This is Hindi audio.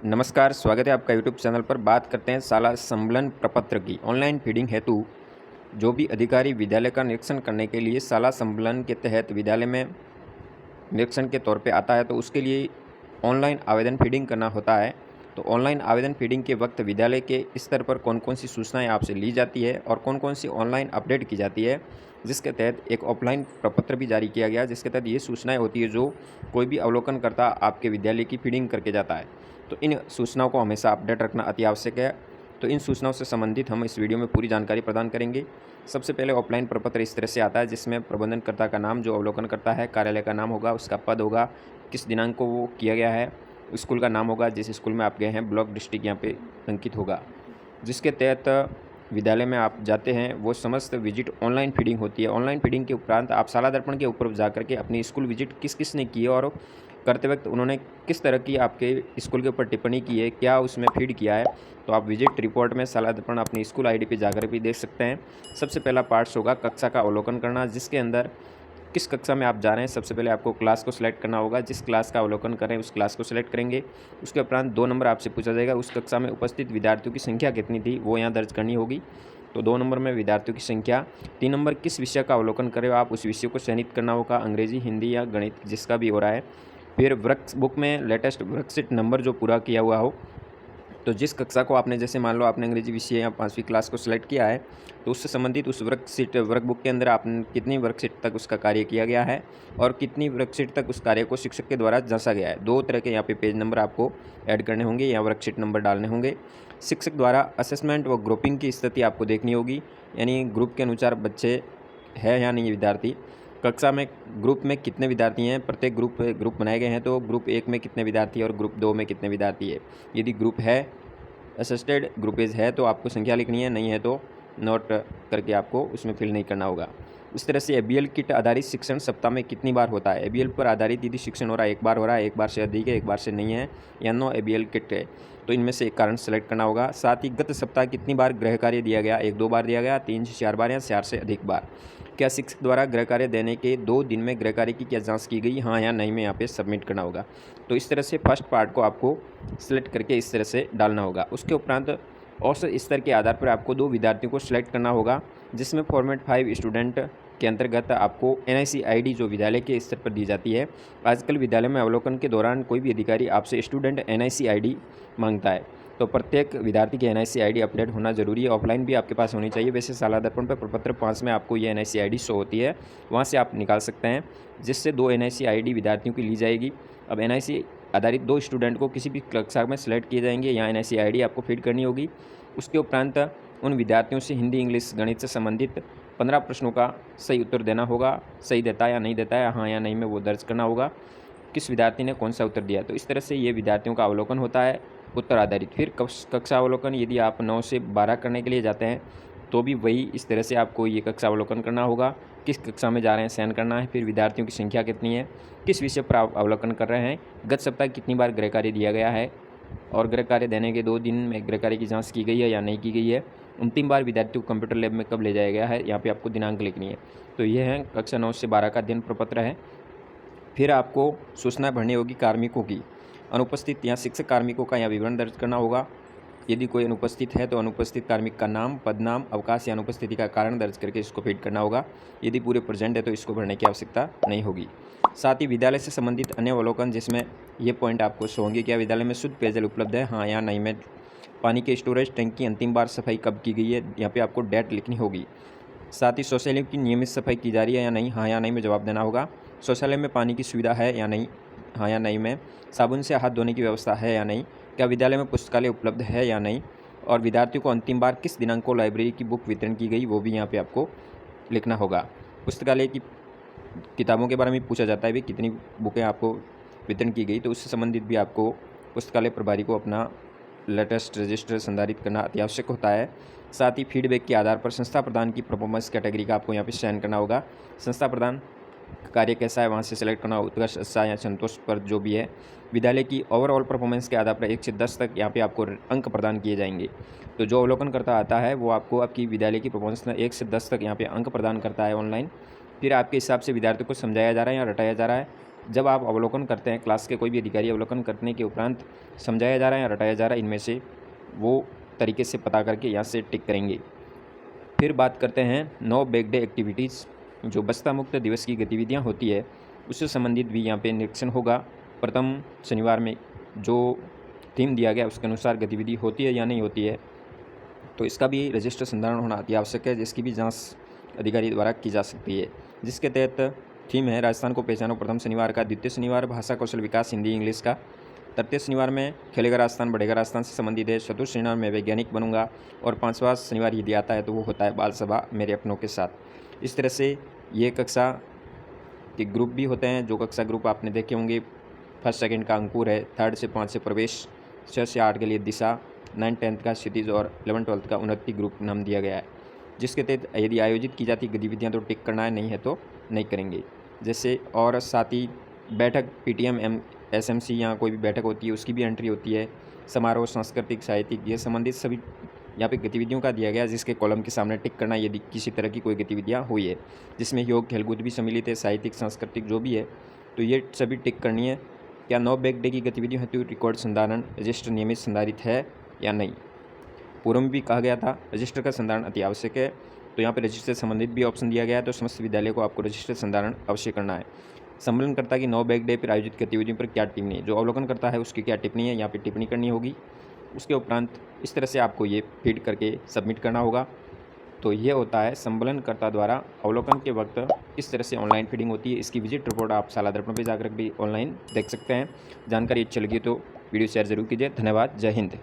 नमस्कार, स्वागत है आपका यूट्यूब चैनल पर। बात करते हैं शाला संबलन प्रपत्र की। ऑनलाइन फीडिंग हेतु जो भी अधिकारी विद्यालय का निरीक्षण करने के लिए शाला संबलन के तहत विद्यालय में निरीक्षण के तौर पे आता है, तो उसके लिए ऑनलाइन आवेदन फीडिंग करना होता है। तो ऑनलाइन आवेदन फीडिंग के वक्त विद्यालय के स्तर पर कौन कौन सी सूचनाएं आपसे ली जाती है और कौन कौन सी ऑनलाइन अपडेट की जाती है, जिसके तहत एक ऑफलाइन प्रपत्र भी जारी किया गया, जिसके तहत ये सूचनाएं होती है जो कोई भी अवलोकनकर्ता आपके विद्यालय की फीडिंग करके जाता है। तो इन सूचनाओं को हमेशा अपडेट रखना अति आवश्यक है। तो इन सूचनाओं से संबंधित हम इस वीडियो में पूरी जानकारी प्रदान करेंगे। सबसे पहले ऑफलाइन प्रपत्र इस तरह से आता है, जिसमें प्रबंधनकर्ता का नाम जो अवलोकन करता है, कार्यालय का नाम होगा, उसका पद होगा, किस दिनांक को वो किया गया है, स्कूल का नाम होगा, जिस स्कूल में आप गए हैं, ब्लॉक डिस्ट्रिक्ट यहाँ पे अंकित होगा। जिसके तहत विद्यालय में आप जाते हैं, वो समस्त विजिट ऑनलाइन फीडिंग होती है। ऑनलाइन फीडिंग के उपरांत आप शाला दर्पण के ऊपर जा करके अपनी स्कूल विजिट किस किस ने की है और करते वक्त उन्होंने किस तरह की आपके स्कूल के ऊपर टिप्पणी की है, क्या उसमें फीड किया है, तो आप विजिट रिपोर्ट में शाला दर्पण अपनी स्कूल आईडी पे जाकर भी देख सकते हैं। सबसे पहला पार्ट्स होगा कक्षा का अवलोकन करना, जिसके अंदर किस कक्षा में आप जा रहे हैं। सबसे पहले आपको क्लास को सिलेक्ट करना होगा, जिस क्लास का अवलोकन करें उस क्लास को सिलेक्ट करेंगे। उसके उपरांत 2 नंबर आपसे पूछा जाएगा, उस कक्षा में उपस्थित विद्यार्थियों की संख्या कितनी थी, वो यहाँ दर्ज करनी होगी। तो 2 नंबर में विद्यार्थियों की संख्या। 3 नंबर किस विषय का अवलोकन करें आप, उस विषय को चयनित करना होगा, अंग्रेजी, हिंदी या गणित, जिसका भी हो रहा है। फिर वर्क बुक में लेटेस्ट वर्कशीट नंबर जो पूरा किया हुआ हो, तो जिस कक्षा को आपने, जैसे मान लो आपने अंग्रेजी विषय या 5वीं क्लास को सिलेक्ट किया है, तो उससे संबंधित उस वर्कबुक के अंदर आपने कितनी वर्कशीट तक उसका कार्य किया गया है और कितनी वर्कशीट तक उस कार्य को शिक्षक के द्वारा जांचा गया है। 2 तरह के यहाँ पे पेज नंबर आपको ऐड करने होंगे या वर्कशीट नंबर डालने होंगे। शिक्षक द्वारा असेसमेंट व ग्रुपिंग की स्थिति आपको देखनी होगी, यानी ग्रुप के अनुसार बच्चे है या नहीं विद्यार्थी। कक्षा में ग्रुप में कितने विद्यार्थी हैं, प्रत्येक ग्रुप बनाए गए हैं, तो ग्रुप 1 में कितने विद्यार्थी और ग्रुप 2 में कितने विद्यार्थी है। यदि ग्रुप है, असिस्टेड ग्रुपेज है, तो आपको संख्या लिखनी है, नहीं है तो नोट करके आपको उसमें फिल नहीं करना होगा। इस तरह से एबीएल किट आधारित शिक्षण सप्ताह में कितनी बार होता है। एबीएल पर आधारित यदि शिक्षण हो रहा है, 1 बार हो रहा है, 1 बार से अधिक है, 1 बार से नहीं है, या नो एबीएल किट है, तो इनमें से एक कारण सेलेक्ट करना होगा। साथ ही गत सप्ताह कितनी बार गृह कार्य दिया गया, 1-2 बार दिया गया, 3 से 4 बार या 4 से अधिक बार। क्या शिक्षक द्वारा गृह कार्य देने के 2 दिन में गृह कार्य की क्या जांच की गई, हाँ या नहीं में यहाँ पे सबमिट करना होगा। तो इस तरह से फर्स्ट पार्ट को आपको सिलेक्ट करके इस तरह से डालना होगा। उसके उपरांत औसत स्तर के आधार पर आपको 2 विद्यार्थियों को सिलेक्ट करना होगा, जिसमें फॉर्मेट 5 स्टूडेंट के अंतर्गत आपको एनआईसी आईडी जो विद्यालय के स्तर पर दी जाती है। आजकल विद्यालय में अवलोकन के दौरान कोई भी अधिकारी आपसे स्टूडेंट एनआईसी आईडी मांगता है, तो प्रत्येक विद्यार्थी की एनआईसी आईडी अपडेट होना जरूरी है। ऑफलाइन भी आपके पास होनी चाहिए। वैसे शाला दर्पण पर प्रपत्र 5 में आपको ये एनआईसी आईडी शो होती है, वहाँ से आप निकाल सकते हैं, जिससे 2 एनआईसी आईडी विद्यार्थियों की ली जाएगी। अब एनआईसी आधारित 2 स्टूडेंट को किसी भी कक्षा में सिलेक्ट किए जाएंगे, यहाँ एनआईसी आईडी आपको फीड करनी होगी। उसके उपरांत उन विद्यार्थियों से हिंदी, इंग्लिश, गणित से संबंधित 15 प्रश्नों का सही उत्तर देना होगा। सही देता है या नहीं देता है, हाँ या नहीं में वो दर्ज करना होगा, किस विद्यार्थी ने कौन सा उत्तर दिया। तो इस तरह से ये विद्यार्थियों का अवलोकन होता है उत्तर आधारित। फिर कक्षा अवलोकन यदि आप 9 से 12 करने के लिए जाते हैं, तो भी वही इस तरह से आपको ये कक्षा अवलोकन करना होगा, किस कक्षा में जा रहे हैं चयन करना है, फिर विद्यार्थियों की संख्या कितनी है, किस विषय पर आप अवलोकन कर रहे हैं, गत सप्ताह कितनी बार गृह कार्य दिया गया है और गृह कार्य देने के 2 दिन में गृह कार्य की जांच की गई है या नहीं की गई है, अंतिम बार विद्यार्थी को कंप्यूटर लैब में कब ले जाया गया है, यहाँ पे आपको दिनांक लिखनी है। तो ये है कक्षा 9 से 12 का अध्ययन प्रपत्र है। फिर आपको सूचना भरनी होगी कार्मिकों की। अनुपस्थित या शिक्षक कार्मिकों का यहाँ विवरण दर्ज करना होगा। यदि कोई अनुपस्थित है तो अनुपस्थित कार्मिक का नाम, पदनाम, अवकाश या अनुपस्थिति का कारण दर्ज करके इसको फीड करना होगा। यदि पूरे प्रेजेंट है तो इसको भरने की आवश्यकता नहीं होगी। साथ ही विद्यालय से संबंधित अन्य अवलोकन, जिसमें ये पॉइंट आपको शो होंगे, क्या विद्यालय में शुद्ध पेयजल उपलब्ध है, हाँ या नहीं में। पानी के स्टोरेज टैंक की अंतिम बार सफाई कब की गई है, यहाँ पे आपको डेट लिखनी होगी। साथ ही शौचालय की नियमित सफाई की जा रही है या नहीं, हाँ या नहीं में जवाब देना होगा। शौचालय में पानी की सुविधा है या नहीं, हाँ या नहीं में। साबुन से हाथ धोने की व्यवस्था है या नहीं। क्या विद्यालय में पुस्तकालय उपलब्ध है या नहीं। और विद्यार्थियों को अंतिम बार किस दिनांक को लाइब्रेरी की बुक वितरण की गई, वो भी यहाँ पे आपको लिखना होगा। पुस्तकालय की किताबों के बारे में पूछा जाता है भी कितनी बुकें आपको वितरण की गई, तो उससे संबंधित भी आपको पुस्तकालय प्रभारी को अपना लेटेस्ट रजिस्टर संधारित करना अति आवश्यक होता है। साथ ही फीडबैक के आधार पर संस्था प्रदान की परफॉर्मेंस कैटेगरी का आपको यहाँ पे चयन करना होगा। संस्था प्रदान कार्य कैसा है, वहाँ से सेलेक्ट करना, उत्कृष्ट, अच्छा या संतोष पर जो भी है। विद्यालय की ओवरऑल परफॉर्मेंस के आधार पर 1 से 10 तक यहाँ पे आपको अंक प्रदान किए जाएंगे। तो जो अवलोकन करता आता है वो आपको आपकी विद्यालय की परफॉर्मेंस में 1 से 10 तक यहाँ पे अंक प्रदान करता है ऑनलाइन। फिर आपके हिसाब से विद्यार्थियों को समझाया जा रहा है या रटाया जा रहा है, जब आप अवलोकन करते हैं, क्लास के कोई भी अधिकारी अवलोकन करने के उपरांत समझाया जा रहा है या रटाया जा रहा है, इनमें से वो तरीके से पता करके यहाँ से टिक करेंगे। फिर बात करते हैं नो बैक डे एक्टिविटीज़, जो बस्ता मुक्त दिवस की गतिविधियाँ होती है उससे संबंधित भी यहाँ पे निरीक्षण होगा। प्रथम शनिवार में जो थीम दिया गया उसके अनुसार गतिविधि होती है या नहीं होती है, तो इसका भी रजिस्टर संधारण होना अति आवश्यक है, जिसकी भी जांच अधिकारी द्वारा की जा सकती है। जिसके तहत थीम है राजस्थान को पहचानो प्रथम शनिवार का, द्वितीय शनिवार भाषा कौशल विकास हिंदी इंग्लिश का, तृतीय शनिवार में खेलेगा राजस्थान बढ़ेगा राजस्थान से संबंधित है, चतुर्थ शनिवार में वैज्ञानिक बनूंगा, और पाँचवा शनिवार यदि आता है तो वो होता है बाल सभा मेरे अपनों के साथ। इस तरह से ये कक्षा के ग्रुप भी होते हैं। जो कक्षा ग्रुप आपने देखे होंगे, फर्स्ट सेकंड का अंकुर है, थर्ड से 5 से प्रवेश, 6 से 8 के लिए दिशा, 9-10 का क्षितिज और 11-12 का उन्नति ग्रुप नाम दिया गया है। जिसके तहत यदि आयोजित की जाती गतिविधियाँ तो टिक करना है, नहीं है तो नहीं करेंगे। जैसे और साथ ही बैठक PTM SMC यहाँ कोई भी बैठक होती है उसकी भी एंट्री होती है। समारोह सांस्कृतिक साहित्यिक ये संबंधित सभी यहाँ पे गतिविधियों का दिया गया, जिसके कॉलम के सामने टिक करना यदि किसी तरह की कोई गतिविधियाँ हुई है, जिसमें योग खेलकूद भी सम्मिलित है, साहित्यिक सांस्कृतिक जो भी है, तो ये सभी टिक करनी है। क्या नो बैक डे की गतिविधियों हेतु रिकॉर्ड संधारण रजिस्टर नियमित संधारित है या नहीं। पूर्व में भी कहा गया था रजिस्टर का संधारण अति आवश्यक है, तो यहाँ पे रजिस्टर से संबंधित भी ऑप्शन दिया गया है, तो समस्त विद्यालय को आपको रजिस्टर संधारण अवश्य करना है। सम्मेलनकर्ता की नो बैक डे पर आयोजित गतिविधियों पर क्या टिप्पणी है, जो अवलोकन करता है उसकी क्या टिप्पणी है, यहाँ पे टिप्पणी करनी होगी। उसके उपरांत इस तरह से आपको ये फीड करके सबमिट करना होगा। तो ये होता है सम्मेलनकर्ता द्वारा अवलोकन के वक्त इस तरह से ऑनलाइन फीडिंग होती है। इसकी विजिट रिपोर्ट आप शाला दर्पण पे जाकर भी ऑनलाइन देख सकते हैं। जानकारी अच्छी लगी तो वीडियो शेयर जरूर कीजिए। धन्यवाद। जय हिंद।